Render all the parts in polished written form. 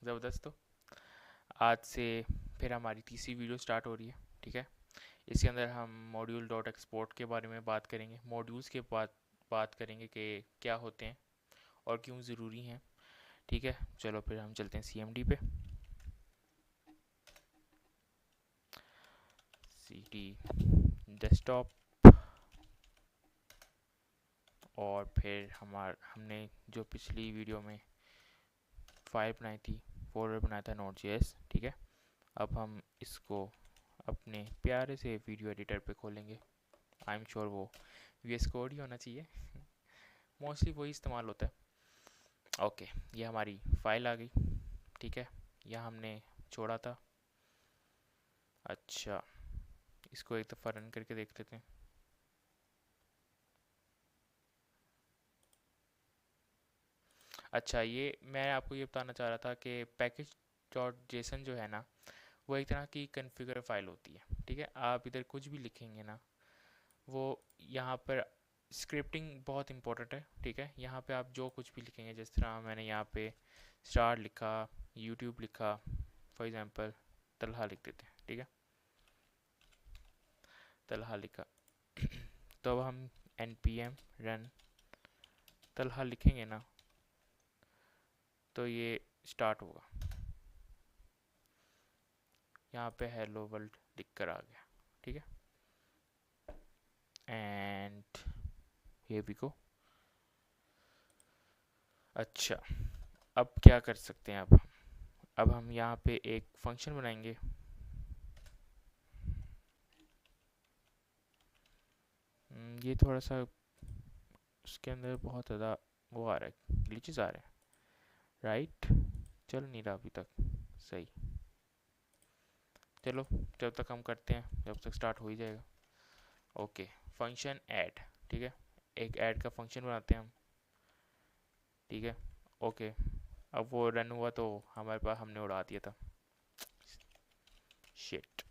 ज़बरदस्त। तो आज से फिर हमारी तीसरी वीडियो स्टार्ट हो रही है। ठीक है, इसके अंदर हम मॉड्यूल डॉट एक्सपोर्ट के बारे में बात करेंगे। मॉड्यूल्स के बाद बात करेंगे कि क्या होते हैं और क्यों ज़रूरी हैं। ठीक है, चलो फिर हम चलते हैं CMD पे। CD डेस्कटॉप, और फिर हमने जो पिछली वीडियो में फाइल बनाई थी, फोल्डर बनाया था Node.js। ठीक है, अब हम इसको अपने प्यारे से वीडियो एडिटर पे खोलेंगे। आई एम श्योर वो VS कोड ही होना चाहिए, मोस्टली वही इस्तेमाल होता है। ओके, ये हमारी फाइल आ गई। ठीक है, यह हमने छोड़ा था। अच्छा, इसको एक दफ़ा रन करके देख लेते हैं। अच्छा, ये मैं आपको ये बताना चाह रहा था कि पैकेज डॉट जेसन जो है ना, वो एक तरह की कन्फिगर फाइल होती है। ठीक है, आप इधर कुछ भी लिखेंगे ना, वो यहाँ पर स्क्रिप्टिंग बहुत इंपॉर्टेंट है। ठीक है, यहाँ पे आप जो कुछ भी लिखेंगे, जिस तरह मैंने यहाँ पे स्टार लिखा, यूट्यूब लिखा, फॉर एग्जांपल तलहा लिख देते हैं। ठीक है, तलहा लिखा तो अब हम npm रन तलहा लिखेंगे ना, तो ये स्टार्ट होगा। यहाँ पे हेलो वर्ल्ड लिख कर आ गया। ठीक है, एंड ये भी को। अच्छा, अब क्या कर सकते हैं? अब हम यहाँ पे एक फंक्शन बनाएंगे। ये थोड़ा सा उसके अंदर बहुत ज़्यादा वो आ रहा है, ग्लिचेस आ रहे हैं। राइट, चल नहीं रहा अभी तक सही। चलो, जब तक हम करते हैं जब तक स्टार्ट हो ही जाएगा। Okay, function add. ठीक है, एक ऐड का फंक्शन बनाते हैं हम। ठीक है, ओके। अब वो रन हुआ तो हमारे पास हमने उड़ा दिया था। Shit,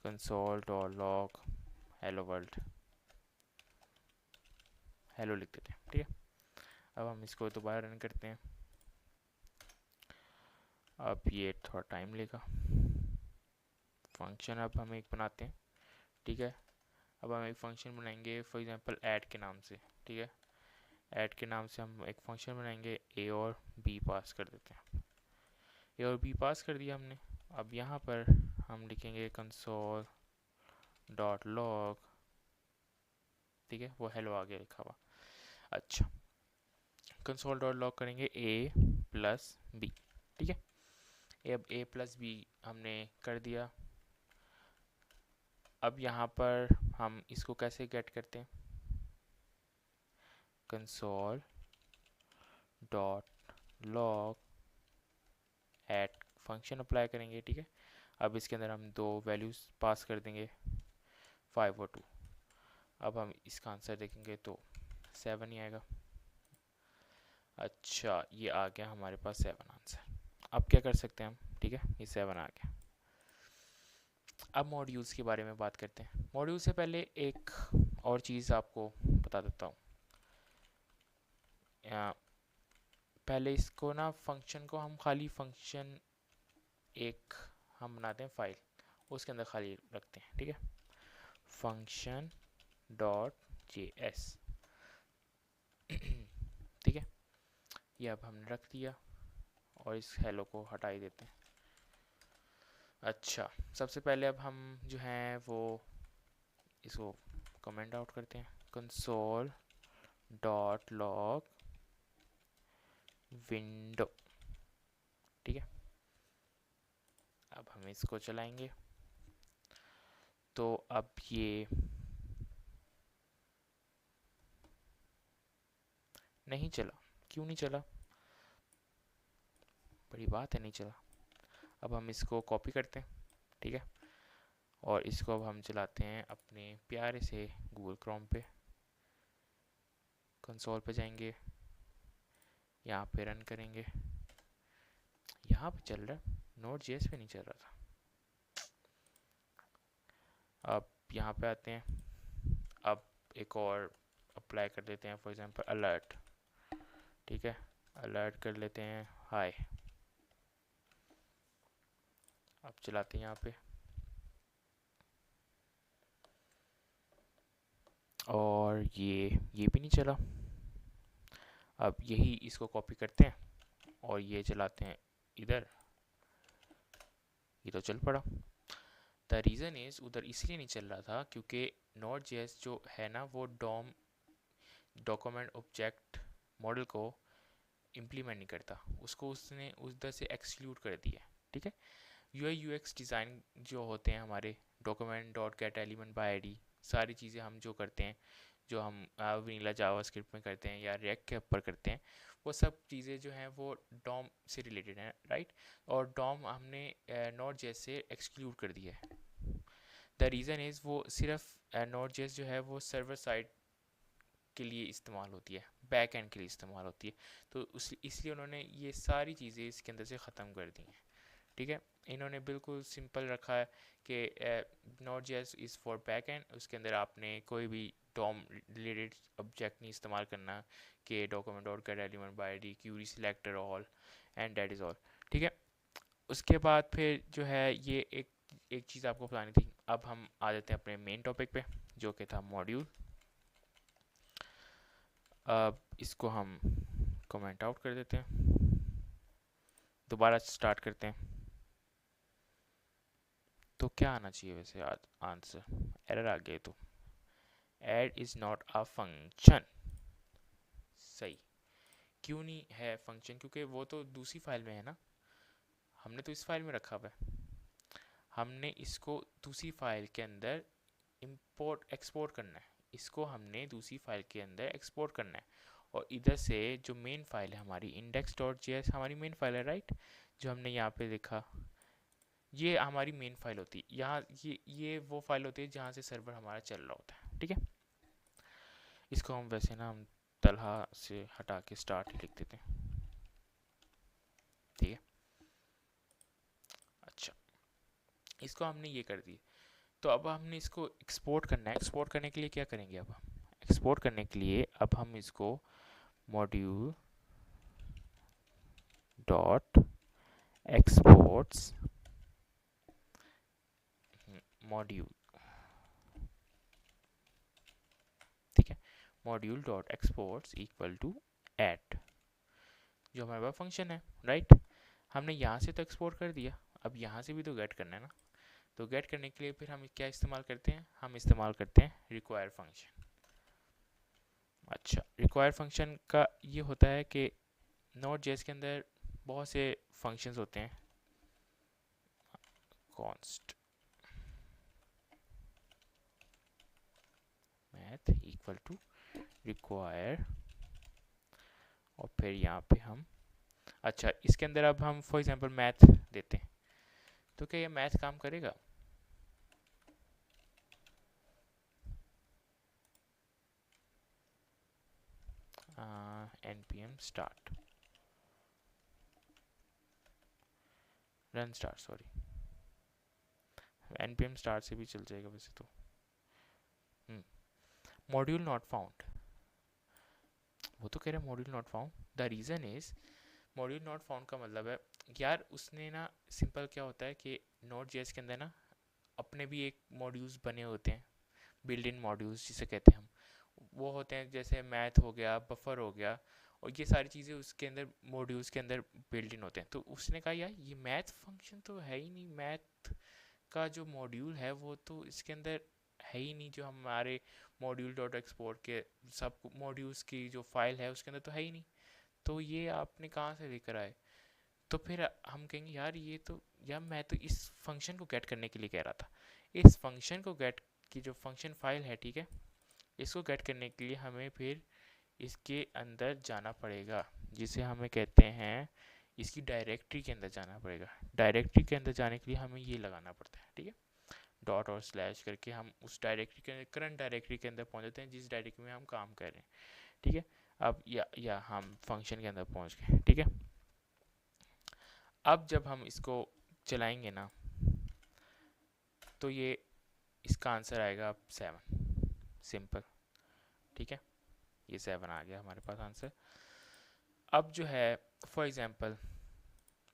console dot log hello world, hello लिख देते हैं। ठीक है, अब हम इसको दोबारा रन करते हैं। अब ये थोड़ा टाइम लेगा। फंक्शन अब हम एक बनाते हैं। ठीक है, अब हम एक फंक्शन बनाएंगे फॉर एग्जांपल ऐड के नाम से। ठीक है, ऐड के नाम से हम एक फंक्शन बनाएंगे, ए और बी पास कर देते हैं। ए और बी पास कर दिया हमने। अब यहाँ पर हम लिखेंगे कंसोल डॉट लॉग। ठीक है, वो हेलो आगे लिखा हुआ। अच्छा, कंसोल डॉट लॉग करेंगे ए प्लस बी। ठीक है, अब ए प्लस बी हमने कर दिया। अब यहाँ पर हम इसको कैसे गेट करते हैं? Console dot log at function apply करेंगे। ठीक है, अब इसके अंदर हम दो वैल्यूज़ पास कर देंगे, 5 और 2। अब हम इसका आंसर देखेंगे तो 7 ही आएगा। अच्छा, ये आ गया हमारे पास 7 आंसर। अब क्या कर सकते हैं हम? ठीक है, ये 7 आ गया। अब मॉड्यूल्स के बारे में बात करते हैं। मॉड्यूल से पहले एक और चीज़ आपको बता देता हूँ। पहले इसको ना, फंक्शन को हम खाली फंक्शन एक हम बनाते हैं फाइल, उसके अंदर खाली रखते हैं। ठीक है, फंक्शन डॉट JS। ठीक है, ये अब हमने रख दिया और इस हेलो को हटा ही देते हैं। अच्छा, सबसे पहले अब हम जो हैं वो इसको कमेंट आउट करते हैं, कंसोल डॉट लॉग विंडो। ठीक है, अब हम इसको चलाएंगे तो अब ये नहीं चला। क्यों नहीं चला? बड़ी बात है, नहीं चला। अब हम इसको कॉपी करते हैं। ठीक है, और इसको अब हम चलाते हैं अपने प्यारे से गूगल क्रोम पे। कंसोल पे जाएंगे, यहाँ पे रन करेंगे। यहाँ पे चल रहा है, Node.js पे नहीं चल रहा था। अब यहाँ पे आते हैं। अब एक और अप्लाई कर देते हैं, फॉर एग्जांपल अलर्ट। ठीक है, अलर्ट कर लेते हैं हाय। चलाते हैं यहाँ पे, और ये भी नहीं चला। अब यही इसको कॉपी करते हैं और ये चलाते हैं इधर, ये तो चल पड़ा। द रीज़न इज़ उधर इसलिए नहीं चल रहा था क्योंकि Node.js जो है ना वो डॉम डॉक्यूमेंट ऑब्जेक्ट मॉडल को इम्प्लीमेंट नहीं करता, उसको उसने उधर से एक्सक्लूड कर दिया। ठीक है, UI UX डिज़ाइन जो होते हैं हमारे, document dot gate element by ID, सारी चीज़ें हम जो करते हैं, जो हम वनीला जावास्क्रिप्ट में करते हैं या रिएक्ट के ऊपर करते हैं, वो सब चीज़ें जो हैं वो डॉम से रिलेटेड हैं, राइट। और डॉम हमने Node.js से एक्सक्लूड कर दिया है। द रीज़न इज़ वो सिर्फ Node.js जो है वो सर्वर साइड के लिए इस्तेमाल होती है, बैक एंड के लिए इस्तेमाल होती है, तो उस इसलिए उन्होंने ये सारी चीज़ें इसके अंदर से ख़त्म कर दी हैं। ठीक है, इन्होंने बिल्कुल सिंपल रखा है कि Node.js is for back and, उसके अंदर आपने कोई भी डॉम रिलेटेड ऑब्जेक्ट नहीं इस्तेमाल करना कि डॉक्यूमेंट और gate element by ID Curie selector all and that is all. ठीक है, उसके बाद फिर जो है ये एक चीज़ आपको बतानी थी। अब हम आ जाते हैं अपने मेन टॉपिक पे जो कि था मॉड्यूल। अब इसको हम कमेंट आउट कर देते हैं, दोबारा स्टार्ट करते हैं। तो क्या आना चाहिए वैसे आंसर, एरर आ गया। तो add is not a function, सही क्यों नहीं है फंक्शन? क्योंकि वो तो दूसरी फाइल में है ना, हमने तो इस फाइल में रखा हुआ है, हमने इसको दूसरी फाइल के अंदर इंपोर्ट एक्सपोर्ट करना है, इसको हमने दूसरी फाइल के अंदर एक्सपोर्ट करना है। और इधर से जो मेन फाइल है हमारी index.js हमारी मेन फाइल है, राइट, जो हमने यहाँ पे लिखा, ये हमारी मेन फाइल होती है। यहाँ ये वो फाइल होती है जहाँ से सर्वर हमारा चल रहा होता है। ठीक है, इसको हम वैसे ना हम तलहा से हटा के स्टार्ट लिख देते हैं। ठीक है, अच्छा, इसको हमने ये कर दिया। तो अब हमने इसको एक्सपोर्ट करना है। एक्सपोर्ट करने के लिए क्या करेंगे? अब हम एक्सपोर्ट करने के लिए अब हम इसको मॉड्यूल डॉट एक्सपोर्ट्स मॉड्यूल, ठीक है, module dot exports equal to add, जो हमारे पास फंक्शन है, राइट। हमने यहाँ से तो एक्सपोर्ट कर दिया, अब यहाँ से भी तो गेट करना है ना। तो गेट करने के लिए फिर हम क्या इस्तेमाल करते हैं? हम इस्तेमाल करते हैं रिक्वायर फंक्शन। अच्छा, रिक्वायर फंक्शन का ये होता है कि Node.js के अंदर बहुत से फंक्शंस होते हैं, const math equal to require, और फिर यहाँ पे हम, अच्छा, इसके अंदर अब हम फॉर एग्जांपल मैथ देते हैं, तो क्या ये मैथ काम करेगा? npm start run start, sorry, npm start से भी चल जाएगा वैसे तो। मॉड्यूल नॉट फाउंड, वो तो कह रहे हैं module not found. The reason is module not found का मतलब है यार उसने ना, सिंपल क्या होता है कि Node.js के अंदर ना अपने भी एक मॉड्यूल्स बने होते हैं, बिल्ड इन मॉड्यूल्स जिसे कहते हैं हम, वो होते हैं जैसे मैथ हो गया, बफर हो गया, और ये सारी चीज़ें उसके अंदर मॉड्यूल्स के अंदर बिल्ड इन होते हैं। तो उसने कहा यार ये मैथ फंक्शन तो है ही नहीं, मैथ का जो मॉड्यूल है वो तो इसके अंदर है ही नहीं, जो हमारे मॉड्यूल डॉट एक्सपोर्ट के सब मॉड्यूल्स की जो फाइल है उसके अंदर तो है ही नहीं, तो ये आपने कहाँ से लेकर आए? तो फिर हम कहेंगे यार ये तो, यार मैं तो इस फंक्शन को गेट करने के लिए कह रहा था, इस फंक्शन को गेट की जो फंक्शन फाइल है, ठीक है, इसको गेट करने के लिए हमें फिर इसके अंदर जाना पड़ेगा, जिसे हमें कहते हैं इसकी डायरेक्टरी के अंदर जाना पड़ेगा। डायरेक्टरी के अंदर जाने के लिए हमें ये लगाना पड़ता है, ठीक है, डॉट और स्लैश करके हम उस डायरेक्टरी के करंट डायरेक्टरी के अंदर पहुंच जाते हैं जिस डायरेक्टरी में हम काम कर रहे हैं। ठीक है, अब या हम फंक्शन के अंदर पहुंच गए। ठीक है, अब जब हम इसको चलाएंगे ना तो ये इसका आंसर आएगा 7, सिंपल। ठीक है, ये 7 आ गया हमारे पास आंसर। अब जो है फॉर एग्जांपल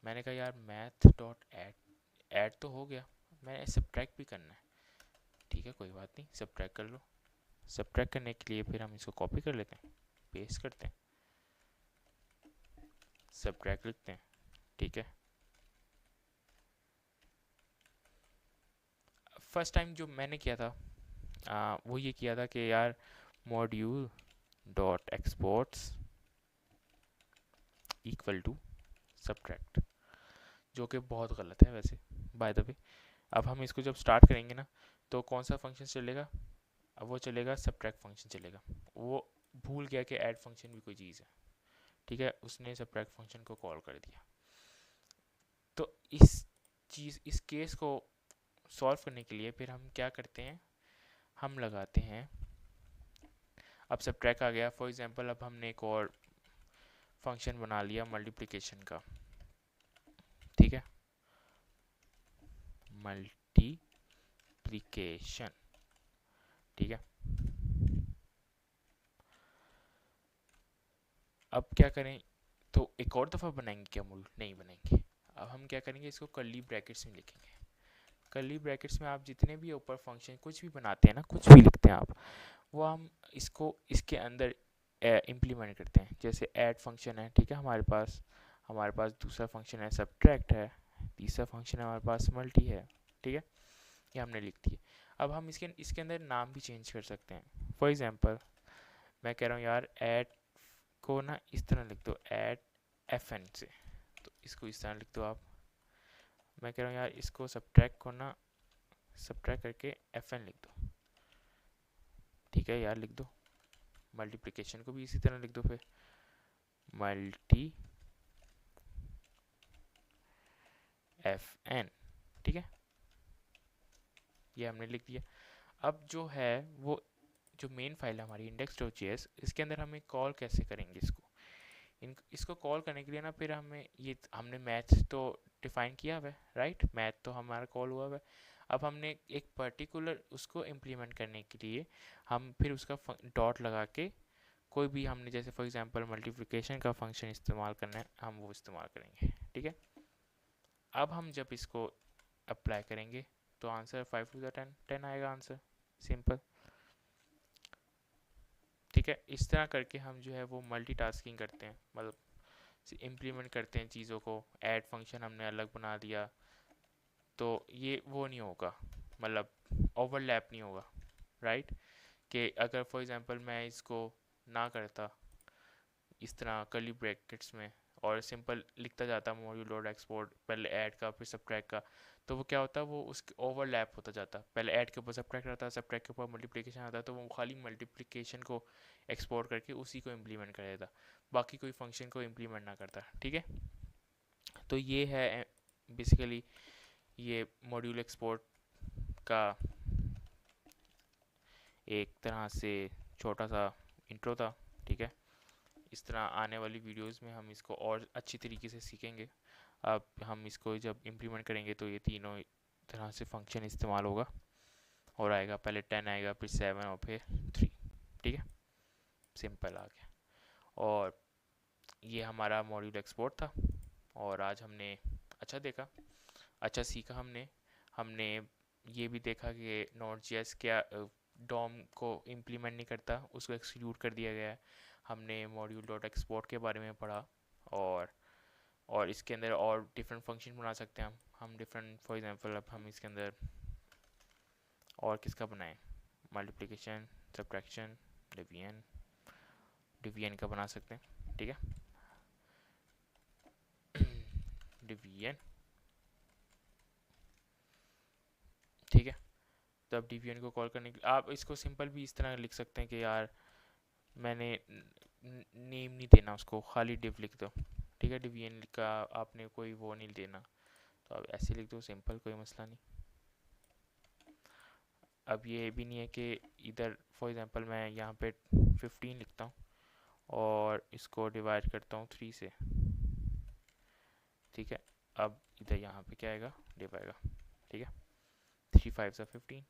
मैंने कहा यार मैथ डॉट ऐड ऐड तो हो गया, मैंने सब्ट्रैक्ट भी करना है, ठीक है कोई बात नहीं, सब्ट्रैक्ट कर लो। सब्ट्रैक्ट करने के लिए फिर हम इसको कॉपी कर लेते हैं, पेस्ट करते हैं, सब्ट्रैक्ट लिखते हैं, ठीक है। फर्स्ट टाइम जो मैंने किया था वो ये किया था कि यार module dot exports equal to subtract, जो कि बहुत गलत है वैसे बाय द वे। अब हम इसको जब स्टार्ट करेंगे ना तो कौन सा फंक्शन चलेगा, अब वो चलेगा सब्ट्रैक्ट फंक्शन चलेगा। वो भूल गया कि ऐड फंक्शन भी कोई चीज़ है, ठीक है, उसने सब्ट्रैक्ट फंक्शन को कॉल कर दिया। तो इस केस को सॉल्व करने के लिए फिर हम क्या करते हैं, हम लगाते हैं, अब सब्ट्रैक्ट आ गया फॉर एग्जांपल, अब हमने एक और फंक्शन बना लिया मल्टीप्लिकेशन का, ठीक है, मल्टीप्लिकेशन, ठीक है। अब क्या करें, तो एक और दफ़ा बनाएंगे क्या मूल, नहीं बनाएंगे। अब हम क्या करेंगे, इसको कर्ली ब्रैकेट्स में लिखेंगे। कर्ली ब्रैकेट्स में आप जितने भी ऊपर फंक्शन कुछ भी बनाते हैं ना, कुछ भी लिखते हैं आप, वो हम इसको इसके अंदर इम्प्लीमेंट करते हैं। जैसे ऐड फंक्शन है, ठीक है, हमारे पास दूसरा फंक्शन है सब्ट्रैक्ट है, तीसरा फंक्शन है हमारे पास मल्टी है, ठीक है, ये हमने लिख दिए। अब हम इसके अंदर नाम भी चेंज कर सकते हैं। फॉर एग्जांपल मैं कह रहा हूँ यार ऐड को ना इस तरह लिख दो, ऐड एफ एन से, तो इसको इस तरह लिख दो आप। मैं कह रहा हूँ यार इसको सब्ट्रैक्ट को ना सब्ट्रैक्ट करके एफ एन लिख दो, ठीक है यार लिख दो। मल्टीप्लिकेशन को भी इसी तरह लिख दो, फिर मल्टी एफ एन, ठीक है, ये हमने लिख दिया। अब जो है वो जो मेन फाइल है हमारी index.js, इसके अंदर हमें कॉल कैसे करेंगे इसको कॉल करने के लिए ना, फिर हमने मैथ तो डिफाइन किया हुआ है, राइट, मैथ तो हमारा कॉल हुआ है। अब हमने एक पर्टिकुलर उसको इम्प्लीमेंट करने के लिए हम फिर उसका डॉट लगा के कोई भी हमने जैसे फॉर एग्जांपल मल्टीप्लिकेशन का फंक्शन इस्तेमाल करना है, हम वो इस्तेमाल करेंगे, ठीक है। अब हम जब इसको अप्लाई करेंगे तो आंसर 5 टू द 10 10 आएगा आंसर, सिंपल, ठीक है। इस तरह करके हम जो है वो मल्टीटास्किंग करते हैं, मतलब इम्प्लीमेंट करते हैं चीज़ों को। ऐड फंक्शन हमने अलग बना दिया तो ये वो नहीं होगा, मतलब ओवरलैप नहीं होगा, राइट। कि अगर फॉर एग्जांपल मैं इसको ना करता इस तरह कर्ली ब्रैकेट्स में और सिंपल लिखता जाता मॉड्यूल डॉट एक्सपोर्ट, पहले ऐड का फिर सब्ट्रैक्ट का, तो वो क्या होता, वो उसके ओवरलैप होता जाता, पहले ऐड के ऊपर सब्ट्रैक्ट आता, सब्ट्रैक्ट के ऊपर मल्टीप्लिकेशन आता, तो वो खाली मल्टीप्लिकेशन को एक्सपोर्ट करके उसी को इम्प्लीमेंट कर देता, बाकी कोई फंक्शन को इम्प्लीमेंट ना करता, ठीक है। तो ये है बेसिकली ये मॉड्यूल एक्सपोर्ट का एक तरह से छोटा सा इंट्रो था, ठीक है। इस तरह आने वाली वीडियोस में हम इसको और अच्छी तरीके से सीखेंगे। अब हम इसको जब इम्प्लीमेंट करेंगे तो ये तीनों तरह से फंक्शन इस्तेमाल होगा और आएगा, पहले 10 आएगा, फिर 7 और फिर 3, ठीक है, सिंपल आ गया। और ये हमारा मॉड्यूल एक्सपोर्ट था, और आज हमने अच्छा देखा, अच्छा सीखा। हमने हमने ये भी देखा कि नोड.जेएस क्या डॉम को इम्प्लीमेंट नहीं करता, उसको एक्सक्लूड कर दिया गया है। हमने मॉड्यूल डॉट एक्सपोर्ट के बारे में पढ़ा, और इसके अंदर और डिफरेंट फंक्शन बना सकते हैं हम डिफरेंट, फॉर एग्जांपल अब हम इसके अंदर और किसका बनाएं, मल्टीप्लिकेशन, सब्ट्रैक्शन, डिवीजन, डिवीजन का बना सकते हैं, ठीक है, डिवीजन, ठीक है। तो अब डिवीजन को कॉल करने के लिए आप इसको सिंपल भी इस तरह लिख सकते हैं कि यार मैंने नेम नहीं देना उसको, खाली डिव लिख दो, ठीक है, डिवीजन का आपने कोई वो नहीं देना, तो अब ऐसे लिख दो, सिंपल, कोई मसला नहीं। अब ये भी नहीं है कि इधर फॉर एग्जांपल मैं यहाँ पे 15 लिखता हूँ और इसको डिवाइड करता हूँ 3 से, ठीक है। अब इधर यहाँ पे क्या आएगा, डिव आएगा, ठीक है, 3 5 15।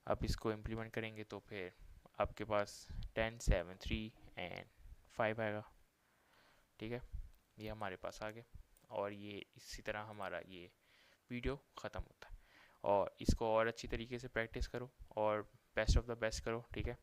अब इसको इम्प्लीमेंट करेंगे तो फिर आपके पास 10 7 3 एंड 5 आएगा, ठीक है, ये हमारे पास आ गया। और ये इसी तरह हमारा ये वीडियो ख़त्म होता है। और इसको और अच्छी तरीके से प्रैक्टिस करो और बेस्ट ऑफ द बेस्ट करो, ठीक है।